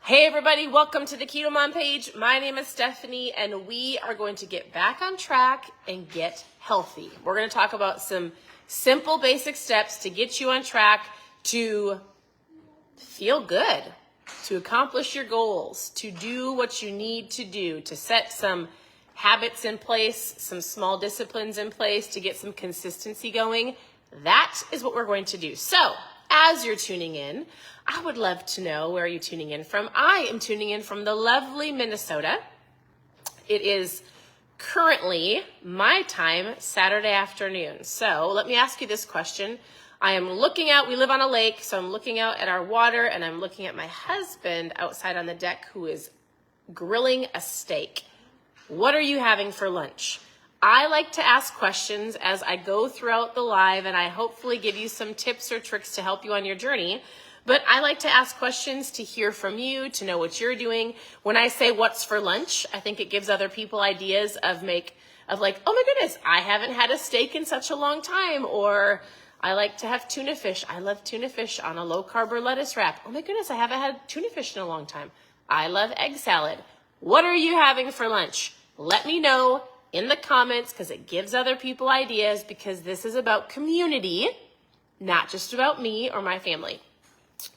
Hey everybody, welcome to the Keto Mom page. My name is Stephanie and we are going to get back on track and get healthy. We're going to talk about some simple basic steps to get you on track to feel good, to accomplish your goals, to do what you need to do, to set some habits in place, some small disciplines in place to get some consistency going. That is what we're going to do. So, as you're tuning in, I would love to know where you're tuning in from. I am tuning in from the lovely Minnesota. It is currently my time, Saturday afternoon. So let me ask you this question. I am looking out, we live on a lake, so I'm looking out at our water and I'm looking at my husband outside on the deck who is grilling a steak. What are you having for lunch? I like to ask questions as I go throughout the live and I hopefully give you some tips or tricks to help you on your journey. But I like to ask questions to hear from you, to know what you're doing. When I say what's for lunch, I think it gives other people ideas of like, oh my goodness, I haven't had a steak in such a long time. Or I like to have tuna fish. I love tuna fish on a low carb or lettuce wrap. Oh my goodness, I haven't had tuna fish in a long time. I love egg salad. What are you having for lunch? Let me know in the comments because it gives other people ideas because this is about community, not just about me or my family.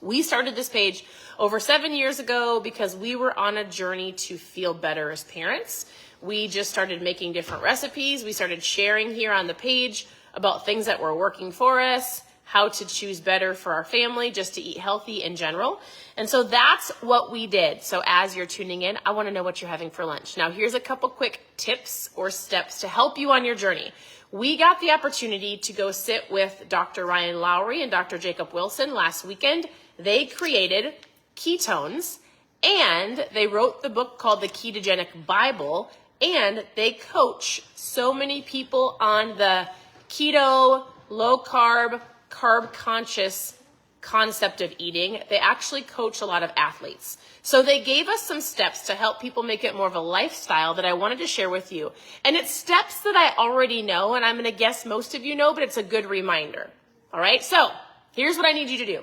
We started this page over 7 years ago because we were on a journey to feel better as parents. We just started making different recipes. We started sharing here on the page about things that were working for us, how to choose better for our family, just to eat healthy in general. And so that's what we did. So as you're tuning in, I want to know what you're having for lunch. Now, here's a couple quick tips or steps to help you on your journey. We got the opportunity to go sit with Dr. Ryan Lowry and Dr. Jacob Wilson last weekend. They created Ketones and they wrote the book called The Ketogenic Bible, and they coach so many people on the keto, low carb, carb-conscious concept of eating. They actually coach a lot of athletes. So they gave us some steps to help people make it more of a lifestyle that I wanted to share with you. And it's steps that I already know, and I'm going to guess most of you know, but it's a good reminder. All right, so here's what I need you to do.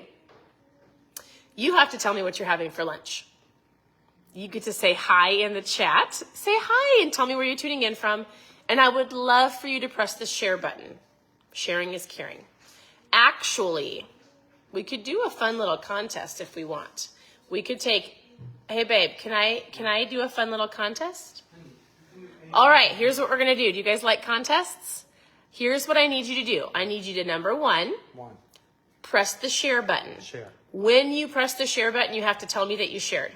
You have to tell me what you're having for lunch. You get to say hi in the chat. Say hi and tell me where you're tuning in from. And I would love for you to press the share button. Sharing is caring. Actually, we could do a fun little contest if we want. We could take, hey babe, can I do a fun little contest? All right, here's what we're gonna do. Do you guys like contests? Here's what I need you to do. I need you to, number one, press the share button. Share. When you press the share button, you have to tell me that you shared.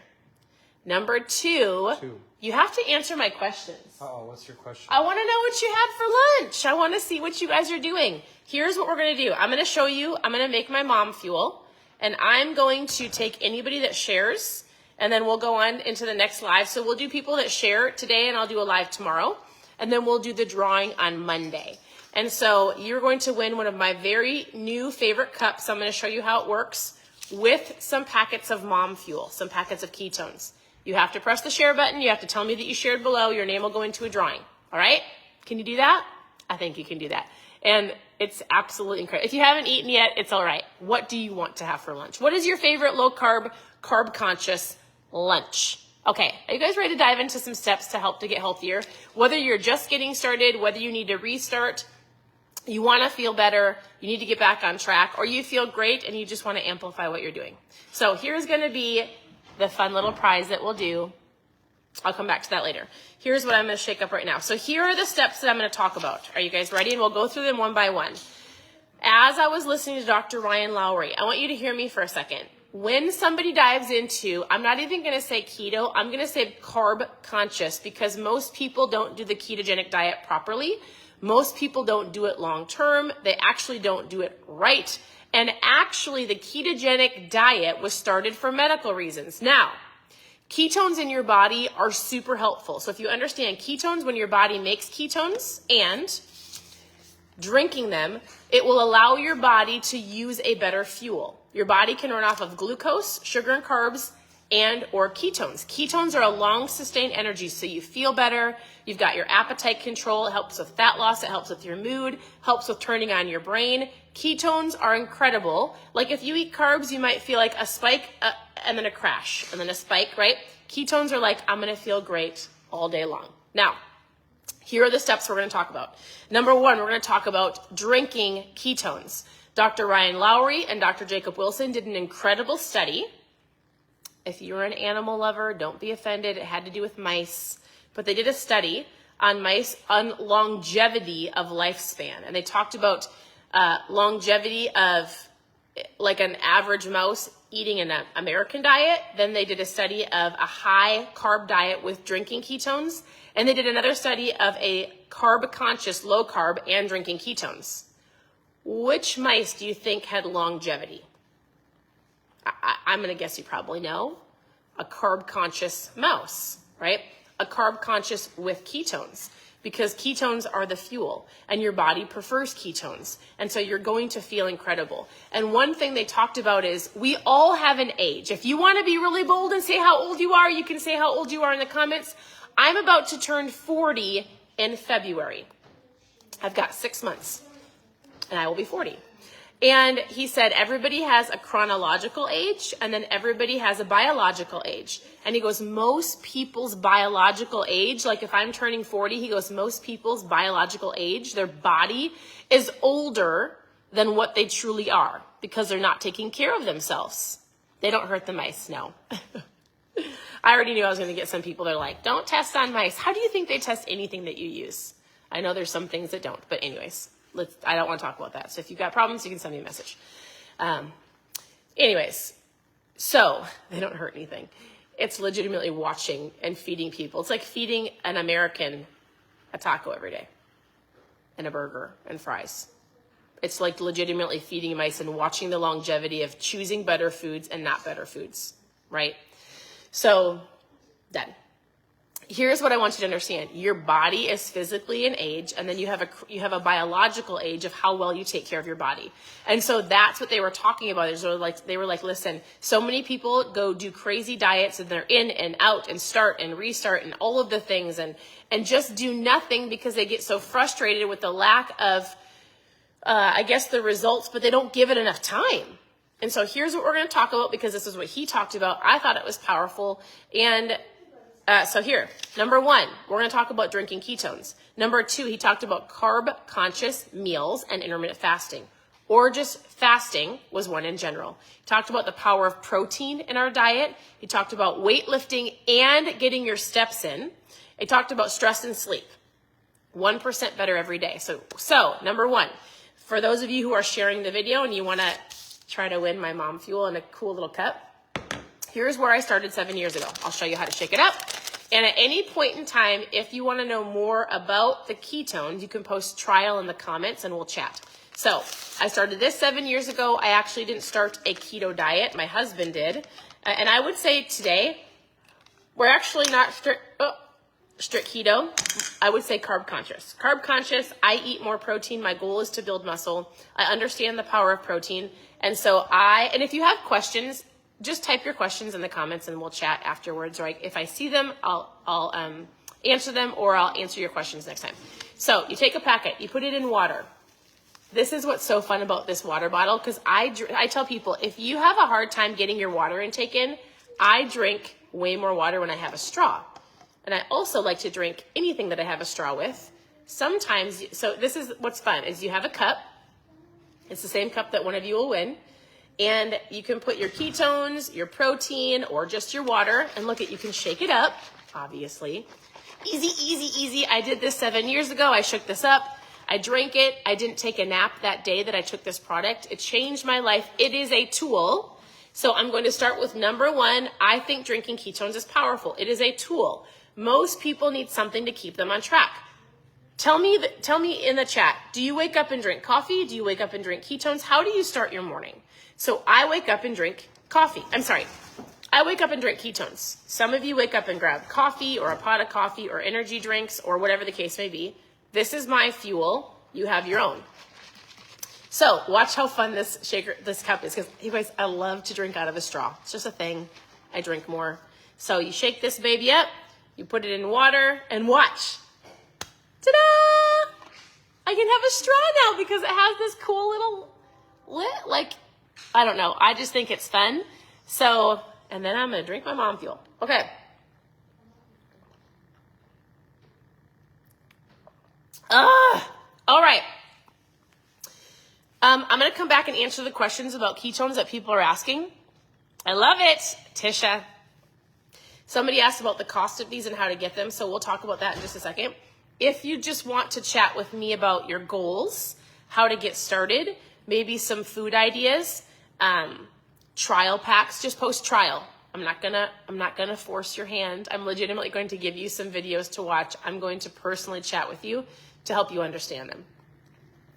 Number two, you have to answer my questions. Uh-oh, what's your question? I want to know what you had for lunch. I want to see what you guys are doing. Here's what we're going to do. I'm going to show you, I'm going to make my mom fuel, and I'm going to take anybody that shares, and then we'll go on into the next live. So we'll do people that share today, and I'll do a live tomorrow, and then we'll do the drawing on Monday. And so you're going to win one of my very new favorite cups. I'm going to show you how it works with some packets of mom fuel, some packets of ketones. You have to press the share button. You have to tell me that you shared below. Your name will go into a drawing. All right? Can you do that? I think you can do that. And it's absolutely incredible. If you haven't eaten yet, it's all right. What do you want to have for lunch? What is your favorite low carb, carb conscious lunch? Okay, are you guys ready to dive into some steps to help to get healthier? Whether you're just getting started, whether you need to restart, you want to feel better, you need to get back on track, or you feel great and you just want to amplify what you're doing. So here's going to be the fun little prize that we'll do. I'll come back to that later. Here's what I'm going to shake up right now. So here are the steps that I'm going to talk about. Are you guys ready? And we'll go through them one by one. As I was listening to Dr. Ryan Lowry, I want you to hear me for a second. When somebody dives into, I'm not even going to say keto, I'm going to say carb conscious, because most people don't do the ketogenic diet properly. Most people don't do it long term. They actually don't do it right. And actually, the ketogenic diet was started for medical reasons. Now, ketones in your body are super helpful. So if you understand ketones, when your body makes ketones and drinking them, it will allow your body to use a better fuel. Your body can run off of glucose, sugar and carbs, and or ketones. Ketones are a long sustained energy, so you feel better, you've got your appetite control, it helps with fat loss, it helps with your mood, helps with turning on your brain. Ketones are incredible. Like if you eat carbs, you might feel like a spike and then a crash and then a spike, right? Ketones are like, I'm gonna feel great all day long. Now, here are the steps we're gonna talk about. Number one, we're gonna talk about drinking ketones. Dr. Ryan Lowry and Dr. Jacob Wilson did an incredible study. If you're an animal lover, don't be offended. It had to do with mice. But they did a study on mice on longevity of lifespan. And they talked about longevity of like an average mouse eating an American diet. Then they did a study of a high carb diet with drinking ketones. And they did another study of a carb-conscious, low carb, and drinking ketones. Which mice do you think had longevity? I'm going to guess you probably know. A carb-conscious mouse, right? A carb-conscious with ketones, because ketones are the fuel and your body prefers ketones. And so you're going to feel incredible. And one thing they talked about is we all have an age. If you want to be really bold and say how old you are, you can say how old you are in the comments. I'm about to turn 40 in February. I've got 6 months and I will be 40. And he said everybody has a chronological age and then everybody has a biological age. And he goes, most people's biological age, like if I'm turning 40, he goes, most people's biological age, their body is older than what they truly are because they're not taking care of themselves. They don't hurt the mice, no. I already knew I was going to get some people that are like, don't test on mice. How do you think they test anything that you use? I know there's some things that don't, but anyways. I don't want to talk about that. So if you've got problems, you can send me a message. Anyways, so they don't hurt anything. It's legitimately watching and feeding people. It's like feeding an American a taco every day and a burger and fries. It's like legitimately feeding mice and watching the longevity of choosing better foods and not better foods, right? So done. Here's what I want you to understand. Your body is physically an age, and then you have a biological age of how well you take care of your body. And so that's what they were talking about. They were like, listen, so many people go do crazy diets and they're in and out and start and restart and all of the things and just do nothing because they get so frustrated with the lack of, I guess, the results, but they don't give it enough time. And so here's what we're going to talk about because this is what he talked about. I thought it was powerful. And so here, number one, we're going to talk about drinking ketones. Number two, he talked about carb-conscious meals and intermittent fasting. Or just fasting was one in general. He talked about the power of protein in our diet. He talked about weightlifting and getting your steps in. He talked about stress and sleep. 1% better every day. So number one, for those of you who are sharing the video and you want to try to win my mom fuel in a cool little cup, here's where I started 7 years ago. I'll show you how to shake it up. And at any point in time, if you want to know more about the ketones, you can post trial in the comments and we'll chat. So I started this 7 years ago. I actually didn't start a keto diet. My husband did. And I would say today, we're actually not strict keto. I would say carb conscious. Carb conscious, I eat more protein. My goal is to build muscle. I understand the power of protein. And so and if you have questions, just type your questions in the comments and we'll chat afterwards. Or if I see them, I'll answer them or I'll answer your questions next time. So you take a packet, you put it in water. This is what's so fun about this water bottle because I tell people, if you have a hard time getting your water intake in, I drink way more water when I have a straw. And I also like to drink anything that I have a straw with. Sometimes, so this is what's fun, is you have a cup. It's the same cup that one of you will win. And you can put your ketones, your protein, or just your water. And look you can shake it up, obviously. Easy, easy, easy. I did this 7 years ago. I shook this up. I drank it. I didn't take a nap that day that I took this product. It changed my life. It is a tool. So I'm going to start with number one. I think drinking ketones is powerful. It is a tool. Most people need something to keep them on track. Tell me in the chat, do you wake up and drink coffee? Do you wake up and drink ketones? How do you start your morning? So I wake up and drink coffee. I wake up and drink ketones. Some of you wake up and grab coffee or a pot of coffee or energy drinks or whatever the case may be. This is my fuel. You have your own. So watch how fun this cup is because you guys, I love to drink out of a straw. It's just a thing. I drink more. So you shake this baby up, you put it in water, and watch. Ta-da! I can have a straw now because it has this cool little lid. Like, I don't know. I just think it's fun. So, and then I'm going to drink my mom fuel. Okay. All right. I'm going to come back and answer the questions about ketones that people are asking. I love it, Tisha. Somebody asked about the cost of these and how to get them, so we'll talk about that in just a second. If you just want to chat with me about your goals, how to get started, maybe some food ideas, trial packs, just post trial. I'm not gonna force your hand. I'm legitimately going to give you some videos to watch. I'm going to personally chat with you to help you understand them.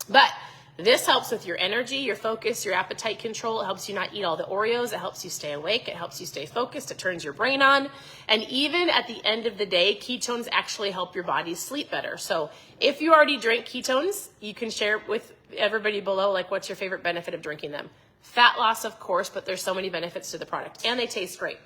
But this helps with your energy, your focus, your appetite control. It helps you not eat all the Oreos. It helps you stay awake. It helps you stay focused. It turns your brain on. And even at the end of the day, ketones actually help your body sleep better. So if you already drink ketones, you can share with everybody below, like, what's your favorite benefit of drinking them? Fat loss, of course, but there's so many benefits to the product, and they taste great.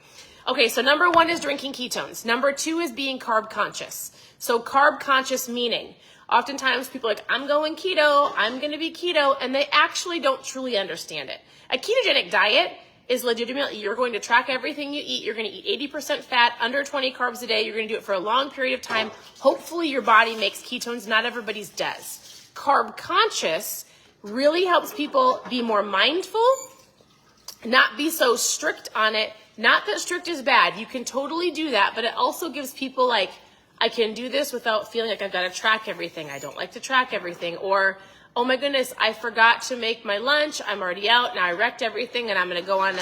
Okay, so number 1 is drinking ketones. Number 2 is being carb conscious. So carb conscious meaning, oftentimes people are like, I'm going keto, I'm going to be keto, and they actually don't truly understand it. A ketogenic diet is legitimately, you're going to track everything you eat. You're going to eat 80% fat, under 20 carbs a day. You're going to do it for a long period of time. Hopefully your body makes ketones. Not everybody's does. Carb conscious really helps people be more mindful, not be so strict on it. Not that strict is bad. You can totally do that, but it also gives people like, I can do this without feeling like I've got to track everything. I don't like to track everything. Or, oh my goodness, I forgot to make my lunch. I'm already out. Now I wrecked everything and I'm going to go on,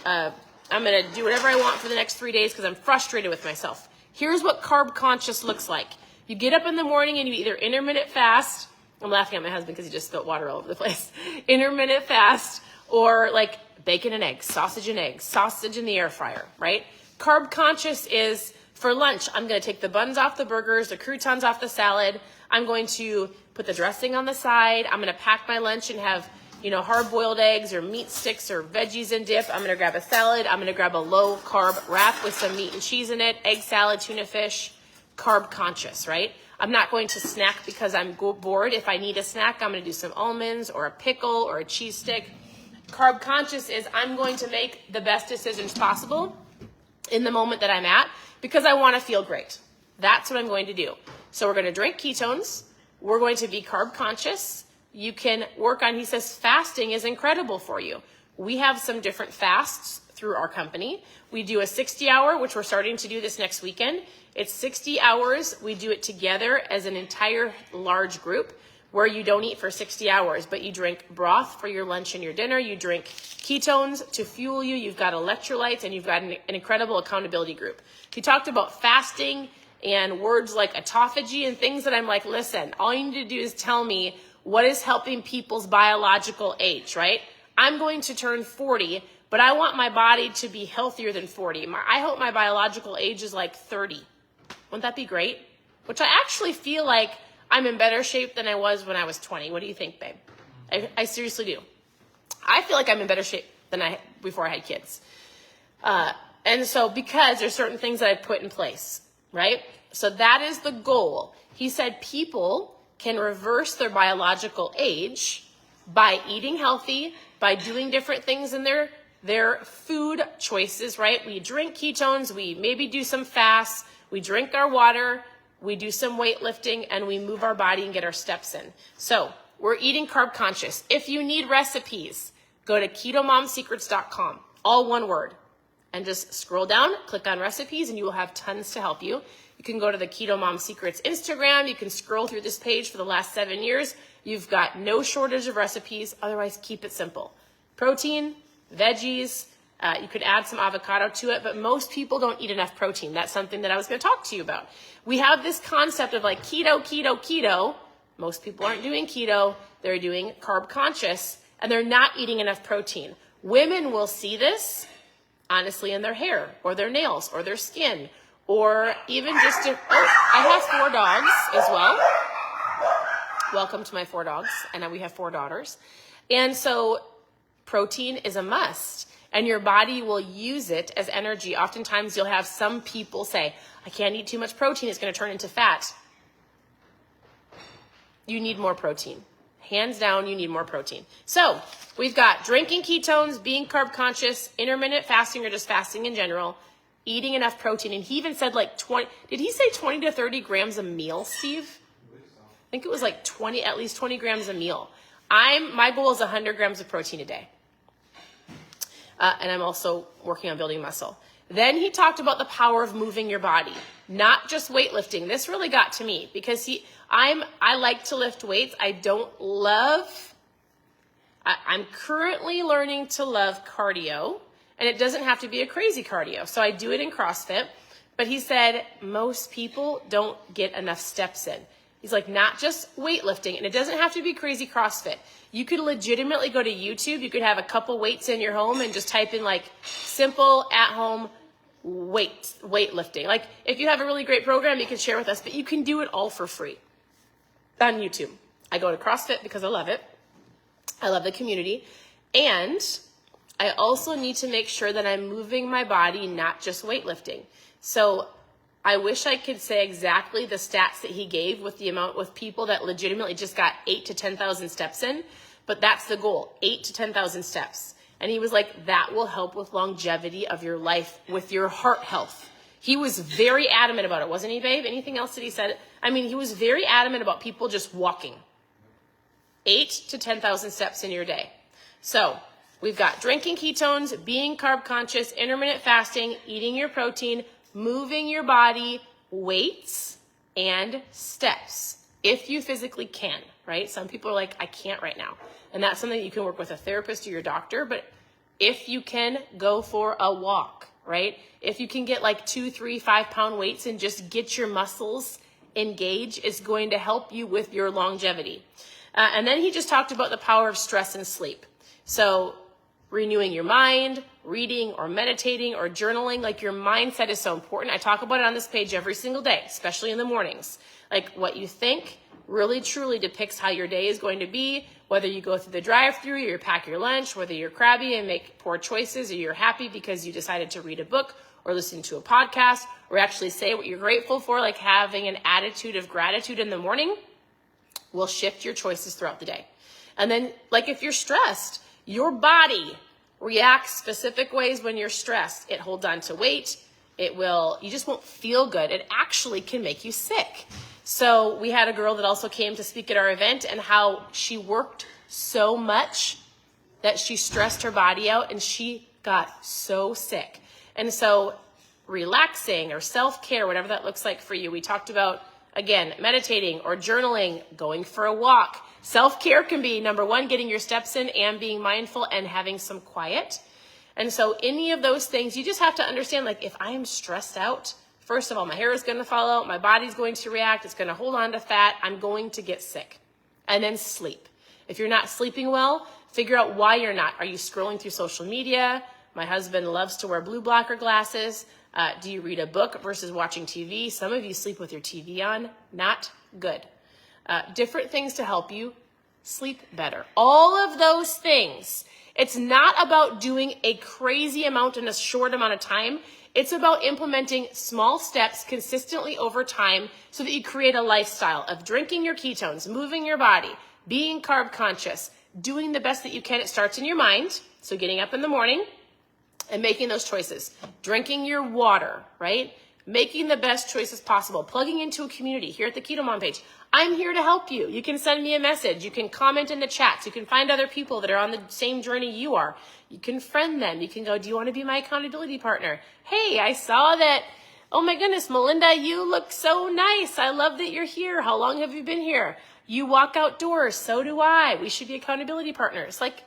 I'm going to do whatever I want for the next 3 days because I'm frustrated with myself. Here's what carb conscious looks like. You get up in the morning and you either intermittent fast. I'm laughing at my husband because he just spilled water all over the place. Intermittent fast, or like bacon and eggs, sausage in the air fryer, right? Carb conscious is, for lunch, I'm going to take the buns off the burgers, the croutons off the salad. I'm going to put the dressing on the side. I'm going to pack my lunch and have, hard-boiled eggs or meat sticks or veggies and dip. I'm going to grab a salad. I'm going to grab a low-carb wrap with some meat and cheese in it, egg salad, tuna fish, carb conscious, right? I'm not going to snack because I'm bored. If I need a snack, I'm going to do some almonds or a pickle or a cheese stick. Carb conscious is I'm going to make the best decisions possible in the moment that I'm at because I want to feel great. That's what I'm going to do. So we're going to drink ketones. We're going to be carb conscious. You can work on, he says, fasting is incredible for you. We have some different fasts through our company. We do a 60-hour, which we're starting to do this next weekend. It's 60 hours. We do it together as an entire large group where you don't eat for 60 hours, but you drink broth for your lunch and your dinner. You drink ketones to fuel you. You've got electrolytes, and you've got an incredible accountability group. He talked about fasting and words like autophagy and things that I'm like, listen, all you need to do is tell me what is helping people's biological age, right? I'm going to turn 40, but I want my body to be healthier than 40. I hope my biological age is like 30. Wouldn't that be great? Which I actually feel like I'm in better shape than I was when I was 20. What do you think, babe? I seriously do. I feel like I'm in better shape than before I had kids. And so because there's certain things that I've put in place, right? So that is the goal. He said people can reverse their biological age by eating healthy, by doing different things in their food choices, right? We drink ketones, we maybe do some fasts, we drink our water, we do some weightlifting, and we move our body and get our steps in. So we're eating carb conscious. If you need recipes, go to ketomomsecrets.com, all one word, and just scroll down, click on recipes, and you will have tons to help you. You can go to the Keto Mom Secrets Instagram. You can scroll through this page for the last 7 years. You've got no shortage of recipes. Otherwise, keep it simple. Protein, veggies, you could add some avocado to it, but most people don't eat enough protein. That's something that I was going to talk to you about. We have this concept of like keto, keto, keto. Most people aren't doing keto. They're doing carb conscious, and they're not eating enough protein. Women will see this, honestly, in their hair or their nails or their skin, or even just I have 4 dogs as well. Welcome to my 4 dogs, and we have 4 daughters. And so protein is a must. and your body will use it as energy. Oftentimes you'll have some people say, I can't eat too much protein, it's going to turn into fat. You need more protein. Hands down, you need more protein. So we've got drinking ketones, being carb conscious, intermittent fasting or just fasting in general, eating enough protein. And he even said like 20, did he say 20 to 30 grams a meal, Steve? I think it was like at least 20 grams a meal. My goal is 100 grams of protein a day. And I'm also working on building muscle. Then he talked about the power of moving your body, not just weightlifting. This really got to me because I like to lift weights. I'm currently learning to love cardio, and it doesn't have to be a crazy cardio. So I do it in CrossFit, but he said most people don't get enough steps in. He's like, not just weightlifting, and it doesn't have to be crazy CrossFit. You could legitimately go to YouTube. You could have a couple weights in your home and just type in like simple at-home weightlifting. Like if you have a really great program, you can share with us, but you can do it all for free on YouTube. I go to CrossFit because I love it. I love the community. And I also need to make sure that I'm moving my body, not just weightlifting. So I wish I could say exactly the stats that he gave with the amount with people that legitimately just got 8 to 10,000 steps in, but that's the goal, 8 to 10,000 steps. And he was like, that will help with longevity of your life, with your heart health. He was very adamant about it, wasn't he, babe? Anything else that he said? I mean, he was very adamant about people just walking. 8 to 10,000 steps in your day. So we've got drinking ketones, being carb conscious, intermittent fasting, eating your protein, moving your body, weights, and steps, if you physically can, right? Some people are like, I can't right now. And that's something you can work with a therapist or your doctor, but if you can, go for a walk, right? If you can get like 2, 3, 5 pound weights and just get your muscles engaged, it's going to help you with your longevity. And then he just talked about the power of stress and sleep. So renewing your mind, reading or meditating or journaling, like your mindset is so important. I talk about it on this page every single day, especially in the mornings. Like what you think really truly depicts how your day is going to be, whether you go through the drive-thru or you pack your lunch, whether you're crabby and make poor choices, or you're happy because you decided to read a book or listen to a podcast or actually say what you're grateful for, like having an attitude of gratitude in the morning will shift your choices throughout the day. And then like if you're stressed, your body reacts specific ways when you're stressed. It holds on to weight. You just won't feel good. It actually can make you sick. So we had a girl that also came to speak at our event and how she worked so much that she stressed her body out and she got so sick. And so relaxing or self-care, whatever that looks like for you, we talked about, again, meditating or journaling, going for a walk. Self-care can be, number one, getting your steps in and being mindful and having some quiet. And so any of those things, you just have to understand, like if I am stressed out, first of all, my hair is going to fall out, my body's going to react, it's going to hold on to fat, I'm going to get sick. And then sleep. If you're not sleeping well, figure out why you're not. Are you scrolling through social media? My husband loves to wear blue blocker glasses. Do you read a book versus watching TV? Some of you sleep with your TV on. Not good. Different things to help you sleep better. All of those things. It's not about doing a crazy amount in a short amount of time. It's about implementing small steps consistently over time so that you create a lifestyle of drinking your ketones, moving your body, being carb conscious, doing the best that you can. It starts in your mind. So getting up in the morning and making those choices, drinking your water, right? Making the best choices possible, plugging into a community here at the Keto Mom page. I'm here to help you. You can send me a message. You can comment in the chats. You can find other people that are on the same journey you are. You can friend them. You can go, do you want to be my accountability partner? Hey, I saw that. Oh my goodness, Melinda, you look so nice. I love that you're here. How long have you been here? You walk outdoors. So do I. We should be accountability partners. Like,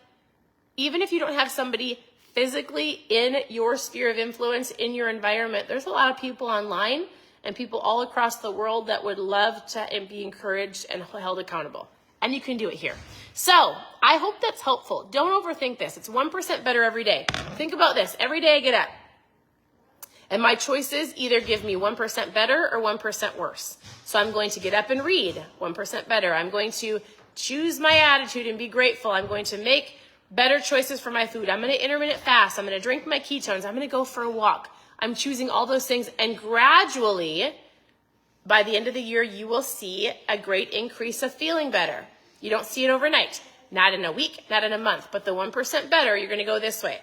even if you don't have somebody physically in your sphere of influence, in your environment, there's a lot of people online and people all across the world that would love to be encouraged and held accountable. And you can do it here. So I hope that's helpful. Don't overthink this. It's 1% better every day. Think about this. Every day I get up and my choices either give me 1% better or 1% worse. So I'm going to get up and read 1% better. I'm going to choose my attitude and be grateful. I'm going to make better choices for my food. I'm going to intermittent fast. I'm going to drink my ketones. I'm going to go for a walk. I'm choosing all those things, and gradually, by the end of the year, you will see a great increase of feeling better. You don't see it overnight, not in a week, not in a month, but the 1% better, you're going to go this way.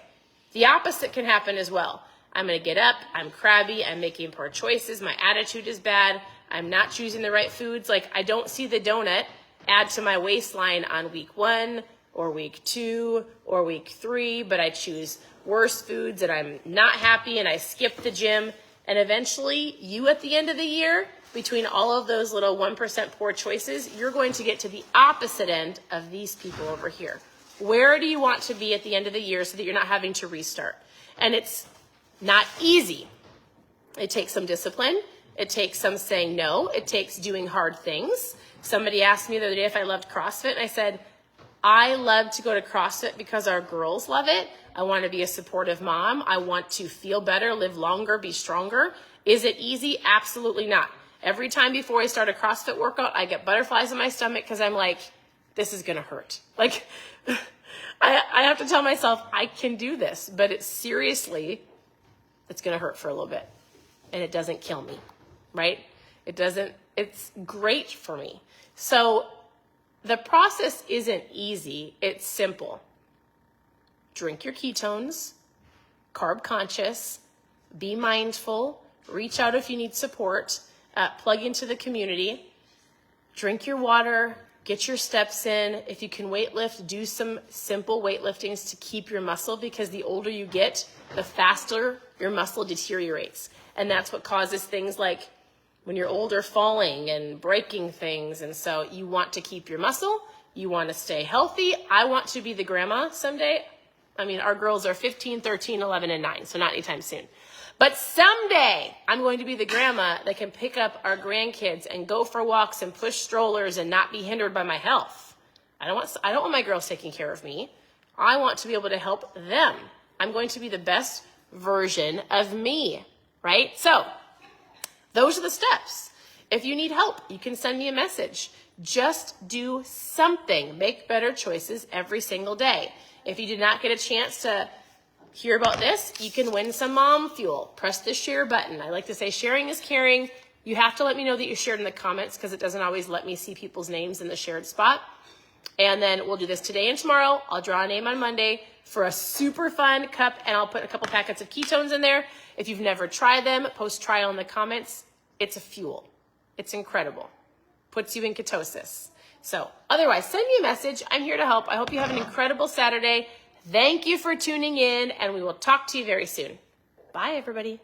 The opposite can happen as well. I'm going to get up, I'm crabby, I'm making poor choices, my attitude is bad, I'm not choosing the right foods. Like, I don't see the donut add to my waistline on week 1 or week 2 or week 3, but I choose worse foods and I'm not happy and I skip the gym. And eventually, you at the end of the year, between all of those little 1% poor choices, you're going to get to the opposite end of these people over here. Where do you want to be at the end of the year so that you're not having to restart? And it's not easy. It takes some discipline. It takes some saying no. It takes doing hard things. Somebody asked me the other day if I loved CrossFit, and I said, I love to go to CrossFit because our girls love it. I want to be a supportive mom. I want to feel better, live longer, be stronger. Is it easy? Absolutely not. Every time before I start a CrossFit workout, I get butterflies in my stomach because I'm like, this is going to hurt. Like, I have to tell myself I can do this, but it's going to hurt for a little bit. And it doesn't kill me, right? It's great for me. So the process isn't easy. It's simple. Drink your ketones, carb-conscious, be mindful, reach out if you need support, plug into the community, drink your water, get your steps in. If you can weightlift, do some simple weightliftings to keep your muscle, because the older you get, the faster your muscle deteriorates. And that's what causes things like when you're older, falling and breaking things. And so you want to keep your muscle. You want to stay healthy. I want to be the grandma someday. I mean, our girls are 15, 13, 11, and 9, so not anytime soon. But someday, I'm going to be the grandma that can pick up our grandkids and go for walks and push strollers and not be hindered by my health. I don't want my girls taking care of me. I want to be able to help them. I'm going to be the best version of me, right? So those are the steps. If you need help, you can send me a message. Just do something. Make better choices every single day. If you did not get a chance to hear about this, you can win some mom fuel. Press the share button. I like to say sharing is caring. You have to let me know that you shared in the comments because it doesn't always let me see people's names in the shared spot. And then we'll do this today and tomorrow. I'll draw a name on Monday for a super fun cup, and I'll put a couple packets of ketones in there. If you've never tried them, post trial in the comments. It's a fuel. It's incredible. Puts you in ketosis. So otherwise, send me a message. I'm here to help. I hope you have an incredible Saturday. Thank you for tuning in, and we will talk to you very soon. Bye, everybody.